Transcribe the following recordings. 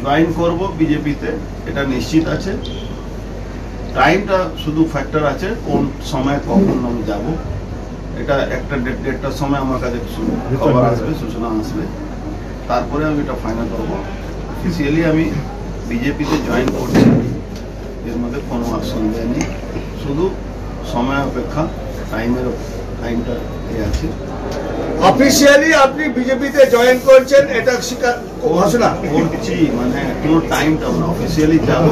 Join করব বিজেপিতে, এটা নিশ্চিত আছে। টাইমটা শুধু ফ্যাক্টর আছে, কোন সময় কখন আমি যাব, এটা একটা দেড়টার সময় আমার কাছে খবর আসবে, সূচনা আসবে, তারপরে আমি এটা ফাইনাল করবো। অফিসিয়ালি আমি বিজেপিতে জয়েন করছি, এর মধ্যে কোনো আর সন্দেহ নেই, শুধু সময় অপেক্ষা, টাইমটা আছে। অফিসিয়ালি আপনি বিজেপিতে জয়েন করছেন, এটা স্বীকার ঘোষণা করছি, মানে কোনো টাইমটা না, অফিসিয়ালি যাবো,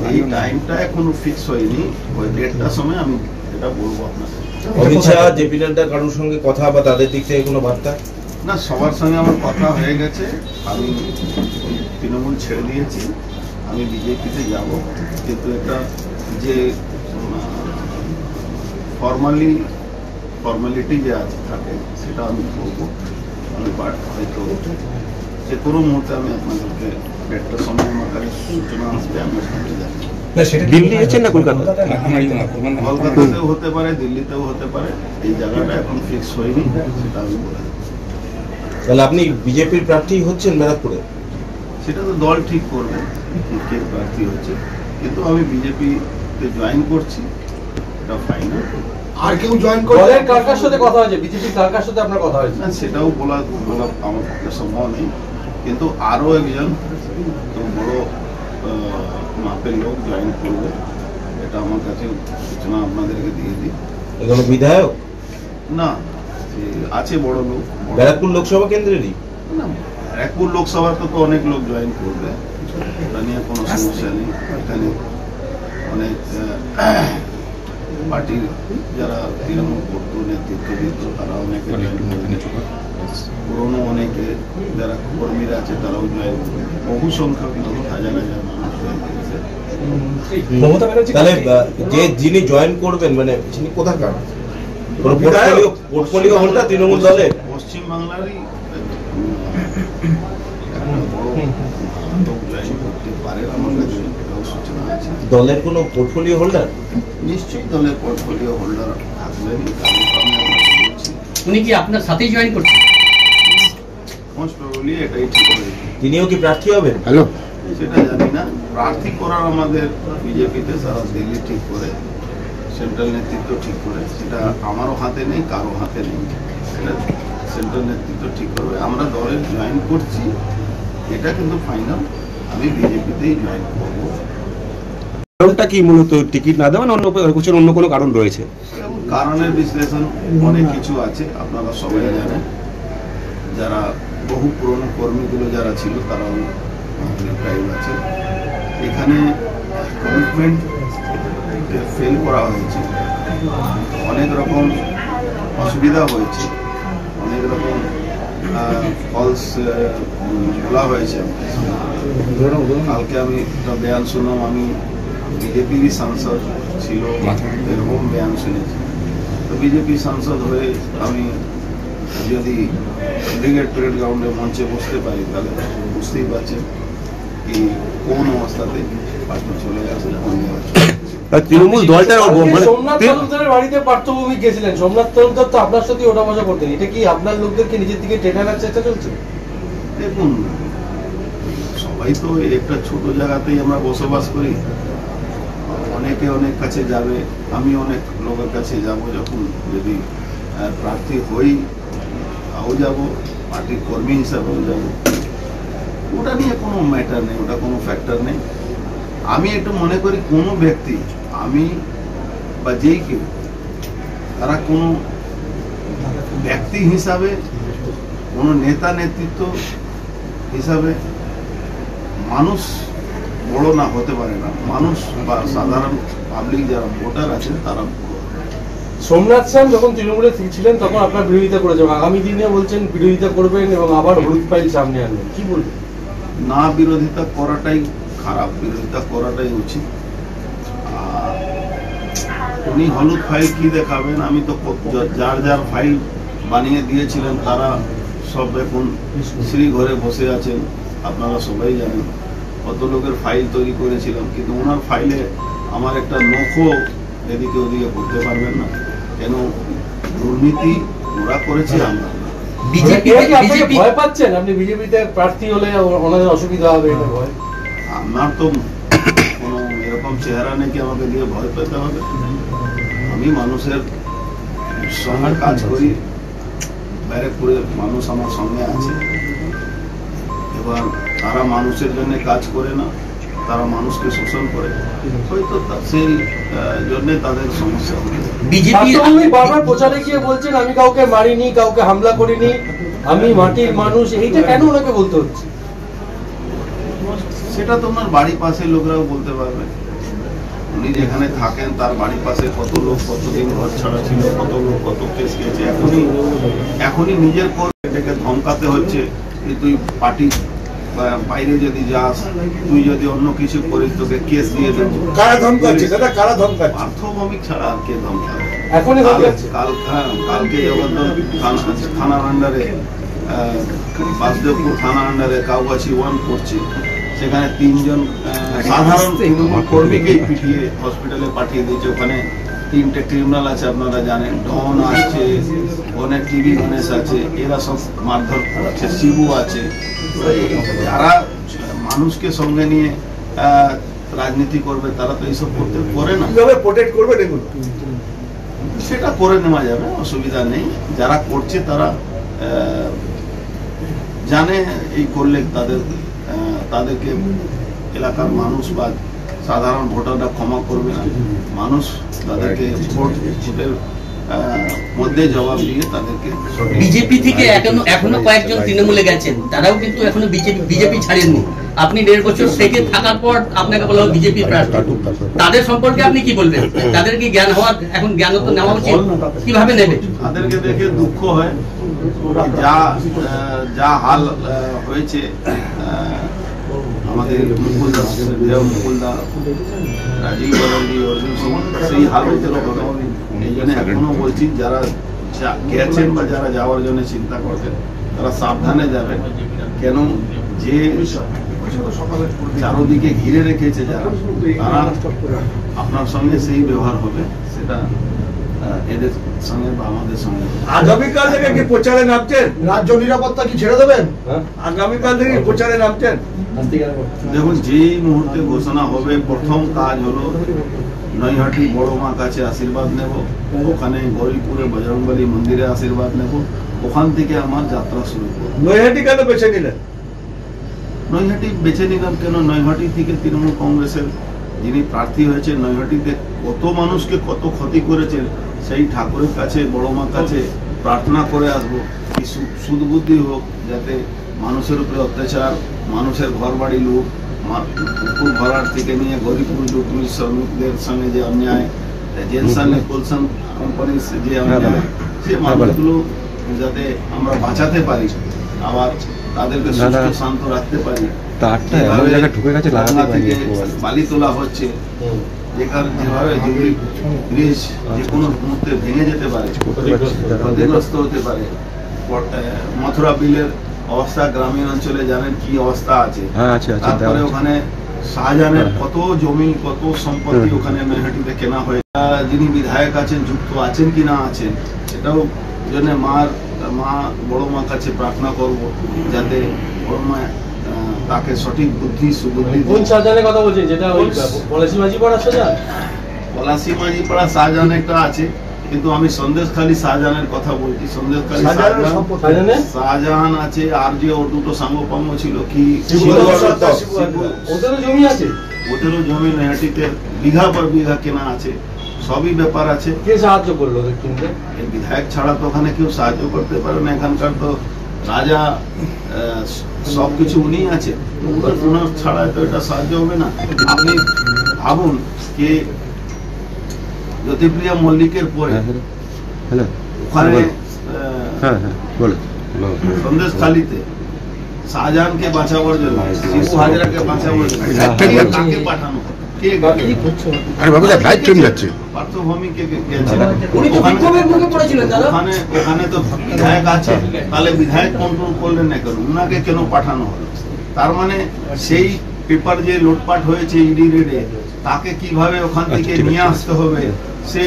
এই টাইমটা এখনো ফিক্স হয়নি, ওই দেড়টার সময় আমি এটা বলবো আপনাকে। অমিত শাহ, জেপি নাড্ডা কারোর সঙ্গে কথা বা তাদের দিক থেকে কোনো বার্তা? না, সবার সঙ্গে আমার কথা হয়ে গেছে, আমি তৃণমূল ছেড়ে দিয়েছি, আমি বিজেপিতে যাব, কিন্তু এটা যে ফর্মালিটি যে আছে থাকে সেটা আমি করবো। আমি হয়তো যে কোনো মুহূর্তে আমি আপনাদেরকে দেড়টার সময় আমার কাছে সূচনা আসবে, আমি ওখানে যাবো। দিল্লি যাচ্ছেন না কলকাতা? কলকাতাতেও হতে পারে, দিল্লিতেও হতে পারে, এই জায়গাটা এখন ফিক্স হয়নি, সেটা আমি বলে দেবো। তাহলে আপনি বিজেপির প্রার্থী হচ্ছেন ব্যারাকপুরে? সেটা তো দল ঠিক করবে কে প্রার্থী হচ্ছে, কিন্তু আমি বিজেপিতে জয়েন করছি, এটা ফাইনাল। আর কেউ জয়েন করবে? দলের কার সাথে কথা হয়েছে, বিজেপি কার সাথে আপনার কথা হয়েছে? না, সেটাও বলা আমার পক্ষে সম্ভব নেই, কিন্তু আরো একজন বড় মাপের লোক জয়েন করবে, এটা আমার কাছে সূচনা আপনাদেরকে দিয়ে দিই। কোনো বিধায়ক না, আছে বড় লোক, ব্যারাকপুর লোকসভা কেন্দ্রেরই? না, ব্যারাকপুর লোকসভার তো অনেক লোক জয়েন করবে, এটা নিয়ে কোনো সমস্যা নেই। এখানে অনেক পার্টির যারা তৃণমূল করতো, নেতৃত্ব দিত, তারা অনেকে জয়েন করবে, পুরনো অনেকে যারা কর্মীরা আছে তারাও জয়েন করবে, বহু সংখ্যক লোক, হাজার হাজার মানুষ জয়েন করেছে। তাহলে যিনি জয়েন করবেন মানে তিনি কোথাকার? পোর্টফোলিও হোল্ডা তৃণমূল দলের? পশ্চিমবাংলারই লোক জয়েন করতে পারে, আমার কাছে এটাও সূচনা আছে। দলের কোনো পোর্টফোলিও হোল্ডার? নিশ্চয়ই দলের পোর্টফোলিও হোল্ডার থাকবেন, উনি কি আপনার সাথেই জয়েন করছেন? মোস্ট প্রবাবলি এটাই ঠিক হবে। তিনিও কি প্রার্থী হবেন? হ্যালো, সেটা জানি না, প্রার্থী করার আমাদের বিজেপিতে সারা দিল্লি ঠিক করে, সেন্ট্রাল নেতৃত্ব ঠিক করে, সেটা আমারও হাতে নেই, কারো হাতে নেই, সেটা সেন্ট্রাল নেতৃত্ব ঠিক করবে। আমরা দলে জয়েন করছি, এটা কিন্তু ফাইনাল, আমি বিজেপিতেই জয়েন করবো। কারণটা কি মূলত টিকিট না দেওয়া, অন্য কোনো কারণ রয়েছে? কারণের বিশ্লেষণ অনেক কিছু আছে, আপনারা সবাই জানেন, যারা বহু পুরনো কর্মীগুলো যারা ছিল তারাও টাইম আছে, এখানে কমিটমেন্ট ফেল করা হয়েছে, অনেক রকম অসুবিধা হয়েছে, অনেক রকম ফলস বলা হয়েছে। কালকে আমি একটা বয়ান শুনলাম, আমি বিজেপিরই সাংসদ ছিল এরকম বয়ান শুনেছি, তো বিজেপি সাংসদ হয়ে আমি যদি ব্রিগেড প্যারেড গ্রাউন্ডে মঞ্চে বসতে পারি, তাহলে বুঝতেই পারছেন কি কোন অবস্থাতে পার্টি চলে গেছে। তৃণমূল দলটা সোমনাথ তরফদারের বাড়িতে পার্থভূমি গেছিলেন, সোমনাথ তরফদার তো আপনার সাথে ওঠা বসা করতেন, এটা কি আপনার লোকদেরকে নিজের দিকে টেনে আনার চেষ্টা চলছে? দেখুন, সবাই তো একটা ছোট জায়গাতেই আমরা বসবাস করি, অনেকে অনেক কাছে যাবে, আমি অনেক লোকের কাছে যাব, যখন যদি প্রার্থী হই তাও যাব, পার্টির কর্মী হিসাবেও যাব, ওটা নিয়ে কোনো ম্যাটার নেই, ওটা কোনো ফ্যাক্টর নেই। আমি একটু মনে করি কোনো ব্যক্তি, আমি বা যেই কেউ, তারা কোনো ব্যক্তি হিসাবে, কোনো নেতা নেতৃত্ব হিসাবে মানুষ বড় না হতে পারে না, মানুষ বা সাধারণ পাবলিক যারা ভোটার আছে তারা। সোমনাথ সেন যখন তৃণমূলে ছিলেন তখন আপনার বিরোধিতা করেছেন, আগামী দিনে বলছেন বিরোধিতা করবেন এবং আবার হলুদ ফাইল সামনে আনবেন, কি বলবেন? না, বিরোধিতা করাটাই খারাপ, বিরোধিতা করাটাই উচিত। উনি হলুদ ফাইল কি দেখাবেন? আমি তো যার যার ফাইল বানিয়ে দিয়েছিলেন তারা সব এখন শ্রী ঘরে বসে আছেন, আপনারা সবাই জানেন কত লোকের ফাইল তৈরি করেছিলাম, কিন্তু ওনার ফাইলে আমার একটা নখও এদিকে ওদিকে করতে পারবেন না। কেন? দুর্নীতি ওরা করেছে, আমরা বিজেপি বিজেপি ভয় পাচ্ছেন আপনি বিজেপিতে প্রার্থী হলে ওনাদের অসুবিধা হবে এটা ভয়? আমার তো কোনো এরকম চেহারা নেই কি আমাকে দিয়ে ভয় পেতে হবে। আমি মানুষের সঙ্গে কাজ করি, ব্যারাকপুরে মানুষ আমার সঙ্গে আছে, এবার তারা মানুষের জন্য কাজ করে না, তারা মানুষকে শোষণ করে, হয়তো সেই জন্য তাদের সমস্যা হবে। বিজেপি বারবার প্রচারে গিয়ে বলছেন আমি কাউকে মারিনি, কাউকে হামলা করিনি, আমি মাটির মানুষ, এইটা কেন ওনাকে বলতে হচ্ছে? সেটা তোমার বাড়ির পাশের লোকরাও বলতে পারবে। উনি যেখানে থাকেন তার বাড়ির পাশে কত লোক কতদিন ঘর ছাড়া ছিল, কত লোক কত কেস গেছে, এখনই নিজের থেকে ধমকাতে হচ্ছে যে তুই পার্টি বাইরে যদি যাস, তুই যদি অন্য কিছু করিস তোকে কেস দিয়ে দেবো। কারা ধমকাচ্ছে দাদা, কারা ধমকাচ্ছে? পার্থভৌমিক ছাড়া আর কে ধমকাবে? এখনই ধমকাচ্ছে। কালকে জগদ্দল থানার আন্ডারে, বাসদেবপুর থানার আন্ডারে কাউগাছি 1 করছে, সেখানে 3 জন সাধারণ তৃণমূল কর্মীকেই পিটিয়ে হসপিটালে পাঠিয়ে দিয়েছে। ওখানে 3টে ক্রিমিনাল আছে, আপনারা জানেন, ডন আছে, অনেক টিভি গণেশ আছে, এরা সব মারধর করছে, শিবু আছে। যারা মানুষকে সঙ্গে নিয়ে রাজনীতি করবে তারা তো এইসব করতে করে না। কিভাবে প্রোটেক্ট করবেন এগুলো? সেটা করে নেওয়া যাবে, অসুবিধা নেই। যারা করছে তারা জানে এই করলে তাদেরকে এলাকার মানুষ বা সাধারণ ভোটাররা ক্ষমা করবে না। মানুষ তাদেরকে ভোটের মধ্যে জবাব দিয়ে তাদেরকে। বিজেপি থেকে এখনো কয়েকজন তৃণমূলে গেছেন, তারাও কিন্তু এখনো বিজেপি ছাড়েননি। আপনি 1.5 বছর থেকে থাকার পর আপনাকে বলা হলো বিজেপির প্রার্থী, তাদের সম্পর্কে আপনি কি বলবেন? তাদের কি জ্ঞান হওয়ার, এখন জ্ঞান তো নেওয়া উচিত, কিভাবে নেবে? তাদেরকে দেখে দুঃখ হয়, যা হাল হয়েছে আমাদের মুকুলদা, রাজীব বদন্ডি, অর্জুন সিং, সেই হাল হয়েছিল। এই জন্য এখনো বলছি যারা গেছেন বা যারা যাওয়ার জন্য চিন্তা করছেন তারা সাবধানে যাবেন। কেন যে চারোদিকে ঘিরে রেখেছে যারা, তারা আপনার সঙ্গে সেই ব্যবহার হবে, সেটা এদের সঙ্গে বা আমাদের সঙ্গে। আগামীকাল থেকে কি প্রচারে নামছেন? রাজ্য নিরাপত্তা কি ছেড়ে দেবেন? আগামীকাল থেকে প্রচারে নামছেন? দেখুন, যেই মুহূর্তে ঘোষণা হবে, প্রথম কাজ হলো নৈহাটি বড় মা কাছে আশীর্বাদ নেব, ওখানে গৌরীপুরে বজরংবলী মন্দিরে আশীর্বাদ নেব, ওখান থেকে আমার যাত্রা শুরু করব। নৈহাটি কেন বেছে নিলেন? নৈহাটি বেছে নিলাম কেন, নৈহাটি থেকে তৃণমূল কংগ্রেসের যিনি প্রার্থী হয়েছেন, নৈহাটিতে কত মানুষকে কত ক্ষতি করেছেন, সেই ঠাকুরের কাছে, বড় মার কাছে প্রার্থনা করে আসবো কি সুদবুদ্ধি হোক, যাতে মানুষের উপরে অত্যাচার, মানুষের ঘর বাড়ি লুট, পুকুর ভরার থেকে নিয়ে গরিপুর জুটমিল শ্রমিকদের সঙ্গে যে অন্যায়, জেনসান কোলসান কোম্পানির যে অন্যায়, সে মানুষগুলো যাতে আমরা বাঁচাতে পারি, আবার তাদেরকে সুস্থ শান্ত রাখতে পারি। বালি তোলা হচ্ছে, যেভাবে জুবলি ব্রিজ যে কোনো মুহূর্তে ভেঙে যেতে পারে, ক্ষতিগ্রস্ত হতে পারে। মথুরা বিলের অবস্থা গ্রামীণ অঞ্চলে জানেন কি অবস্থা আছে। তারপরে ওখানে শাহজাহানের কত জমি, কত সম্পত্তি ওখানে নৈহাটিতে কেনা হয়ে, যিনি বিধায়ক আছেন, যুক্ত আছেন কি না আছেন, সেটাও জন্য মা বড় মার কাছে প্রার্থনা করব, যাতে বড় মা তাকে সঠিক বুদ্ধি সুবুদ্ধি। কোন শাহজাহানের কথা বলছেন? যেটা ওই পলাশি মাঝিপাড়া শাহজাহান? পলাশি মাঝিপাড়া শাহজাহান একটা আছে, কিন্তু আমি সন্দেশখালী শাহজাহানের কথা বলছি। সন্দেশখালী শাহজাহান আছে, আর যে ওর দুটো সাঙ্গপাঙ্গ ছিল কি, ওদেরও জমি আছে, ওদেরও জমি নৈহাটিতে বিঘা পর বিঘা কেনা আছে, সবই ব্যাপার আছে। কে সাহায্য করলো ওদের কিনতে? এই বিধায়ক ছাড়া তো ওখানে কেউ সাহায্য করতে পারে না, এখানকার তো রাজা, সবকিছু উনি আছে, ওনার ছাড়া তো এটা সাহায্য হবে না। আপনি ভাবুন কে জ্যোতিপ্রিয়া মল্লিকের পরে ওখানে সন্দেশখালীতে শাহজাহানকে বাঁচাবার জন্য, শিবু হাজরাকে বাঁচাবার জন্য কাকে পাঠানো, কে পার্থভূমিকে গেছে। ওখানে তো বিধায়ক আছে, তাহলে বিধায়ক কন্ট্রোল করলেন না কেন, উনাকে কেন পাঠানো হলো? তার মানে সেই পেপার যে লুটপাট হয়েছে ইডি রেডে, তাকে কিভাবে ওখান থেকে নিয়ে আসতে হবে, সে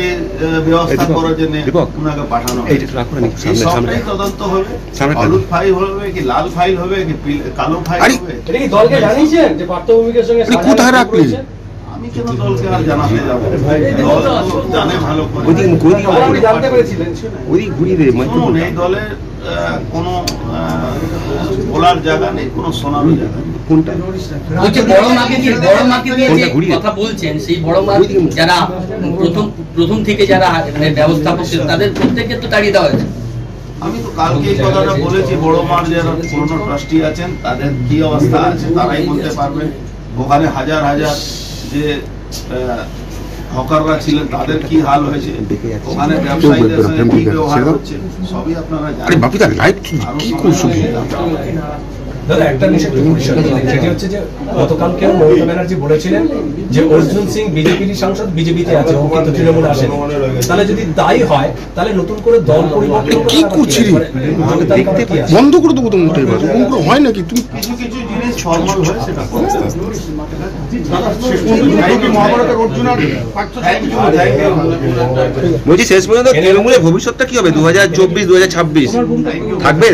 ব্যবস্থা দীপক, করার জন্য দীপক, ওনাকে পাঠানো এই যে রাখো না নাকি? এই সামনে সামনে সবটাই তদন্ত হবে। সামনে টানো। হলুদ ফাইল হবে কি লাল ফাইল হবে কি কালো ফাইল আরে! হবে, এটা কি দলকে জানিয়েছেন যে পার্থভূমিকের সঙ্গে আপনি কোথায় রাখলেন? আমি কেন দলকে আর জানাতে যাবো? দল তো জানে ভালো করে। আপনি জানতে পেরেছিলেন? ওদিক ঘুরিয়ে দে মাইক্রোফোন। শুনুন, এই দলের কোনো বলার জায়গা নেই, কোনো শোনারও জায়গা নেই। কোনটা? ওই যে বড় মাকে দিয়ে যে কোনটা ঘুরিয়ে? কথা বলছেন, সেই বড় মা যারা প্রথম থেকে যারা ব্যবস্থাপক ছিল, তাদের প্রত্যেককে তো তাড়িয়ে দেওয়া হয়েছে। আমি তো কালকে এই কথাটা বলেছি, বড় মার যারা পুরনো ট্রাস্টি আছেন তাদের কি অবস্থা আছে তারাই বলতে পারবেন। ওখানে হাজার হাজার যে হকাররা ছিলেন তাদের কি হাল হয়েছে, ওখানে ব্যবসায়ীদের সঙ্গে কি ব্যবহার হচ্ছে সবই আপনারা আরে জানেন। বাপিদা লাইভ আরো কি করছো? দাদা একটা বিষয় একটু পরিষ্কার করুন, সেটি হচ্ছে যে গতকালকেও মমতা ব্যানার্জি বলেছিলেন যে অর্জুন সিং বিজেপির সাংসদ, বিজেপিতে আছে, ও কিন্তু তৃণমূলে আসেন। তাহলে যদি তাই হয় তাহলে নতুন করে দল পরিবর্তন কি করছিলি? দেখতে বন্ধ করে দেবো তো মুখটা এবার। ওরকম করে হয় নাকি? তুমি কিছু কিছু জিনিস ফর্মাল হয় সেটা করতে হবে। মহাভারতের অর্জুন আর Thank you, thank you. বলছি শেষ পর্যন্ত তৃণমূলের ভবিষ্যৎটা কি হবে? 2024-2026 থাকবে?